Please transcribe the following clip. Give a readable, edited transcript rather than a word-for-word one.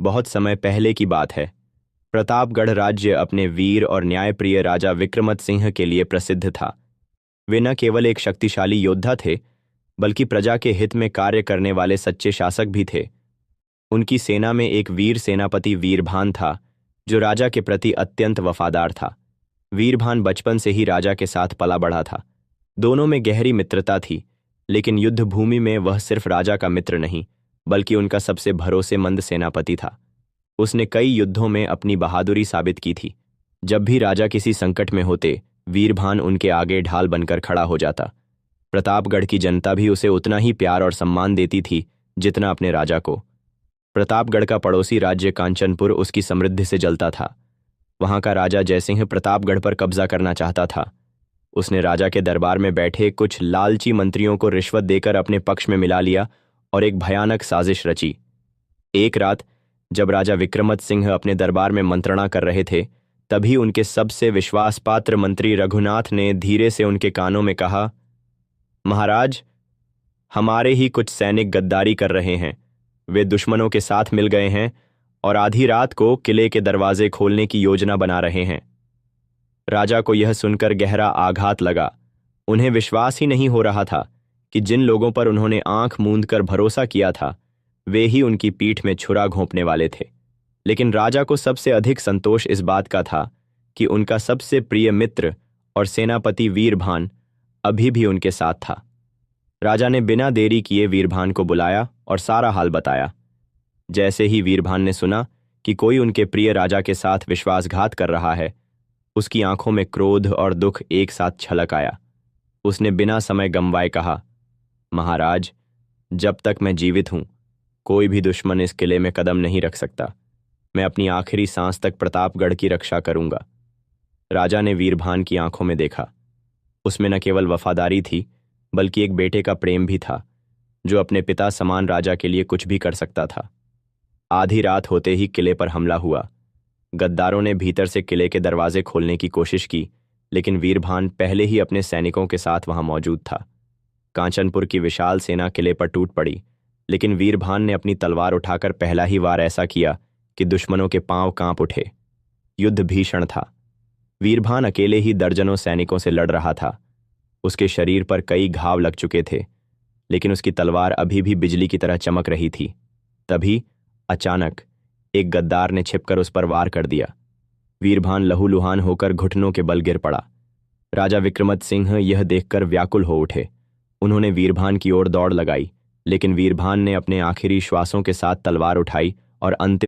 बहुत समय पहले की बात है। प्रतापगढ़ राज्य अपने वीर और न्यायप्रिय राजा विक्रमत सिंह के लिए प्रसिद्ध था। वे न केवल एक शक्तिशाली योद्धा थे, बल्कि प्रजा के हित में कार्य करने वाले सच्चे शासक भी थे। उनकी सेना में एक वीर सेनापति वीरभान था, जो राजा के प्रति अत्यंत वफादार था। वीरभान बचपन से ही राजा के साथ पला बढ़ा था। दोनों में गहरी मित्रता थी, लेकिन युद्ध भूमि में वह सिर्फ राजा का मित्र नहीं, बल्कि उनका सबसे भरोसेमंद सेनापति था। उसने कई युद्धों में अपनी बहादुरी साबित की थी। जब भी राजा किसी संकट में होते, वीरभान उनके आगे ढाल बनकर खड़ा हो जाता। प्रतापगढ़ की जनता भी उसे उतना ही प्यार और सम्मान देती थी जितना अपने राजा को। प्रतापगढ़ का पड़ोसी राज्य कांचनपुर उसकी समृद्धि से जलता था। वहां का राजा जयसिंह प्रतापगढ़ पर कब्जा करना चाहता था। उसने राजा के दरबार में बैठे कुछ लालची मंत्रियों को रिश्वत देकर अपने पक्ष में मिला लिया और एक भयानक साजिश रची। एक रात जब राजा विक्रमत सिंह अपने दरबार में मंत्रणा कर रहे थे, तभी उनके सबसे विश्वासपात्र मंत्री रघुनाथ ने धीरे से उनके कानों में कहा, महाराज, हमारे ही कुछ सैनिक गद्दारी कर रहे हैं। वे दुश्मनों के साथ मिल गए हैं और आधी रात को किले के दरवाजे खोलने की योजना बना रहे हैं। राजा को यह सुनकर गहरा आघात लगा। उन्हें विश्वास ही नहीं हो रहा था कि जिन लोगों पर उन्होंने आंख मूंद कर भरोसा किया था, वे ही उनकी पीठ में छुरा घोंपने वाले थे। लेकिन राजा को सबसे अधिक संतोष इस बात का था कि उनका सबसे प्रिय मित्र और सेनापति वीरभान अभी भी उनके साथ था। राजा ने बिना देरी किए वीरभान को बुलाया और सारा हाल बताया। जैसे ही वीरभान ने सुना कि कोई उनके प्रिय राजा के साथ विश्वासघात कर रहा है, उसकी आंखों में क्रोध और दुख एक साथ छलक आया। उसने बिना समय गंवाए कहा, महाराज, जब तक मैं जीवित हूं, कोई भी दुश्मन इस किले में कदम नहीं रख सकता। मैं अपनी आखिरी सांस तक प्रतापगढ़ की रक्षा करूंगा। राजा ने वीरभान की आंखों में देखा। उसमें न केवल वफादारी थी, बल्कि एक बेटे का प्रेम भी था, जो अपने पिता समान राजा के लिए कुछ भी कर सकता था। आधी रात होते ही किले पर हमला हुआ। गद्दारों ने भीतर से किले के दरवाजे खोलने की कोशिश की, लेकिन वीरभान पहले ही अपने सैनिकों के साथ वहां मौजूद था। कांचनपुर की विशाल सेना किले पर टूट पड़ी, लेकिन वीरभान ने अपनी तलवार उठाकर पहला ही वार ऐसा किया कि दुश्मनों के पांव कांप उठे। युद्ध भीषण था। वीरभान अकेले ही दर्जनों सैनिकों से लड़ रहा था। उसके शरीर पर कई घाव लग चुके थे, लेकिन उसकी तलवार अभी भी बिजली की तरह चमक रही थी। तभी अचानक एक गद्दार ने छिपकर उस पर वार कर दिया। वीरभान लहूलुहान होकर घुटनों के बल गिर पड़ा। राजा विक्रमत सिंह यह देखकर व्याकुल हो उठे। उन्होंने वीरभान की ओर दौड़ लगाई, लेकिन वीरभान ने अपने आखिरी श्वासों के साथ तलवार उठाई और अंतिम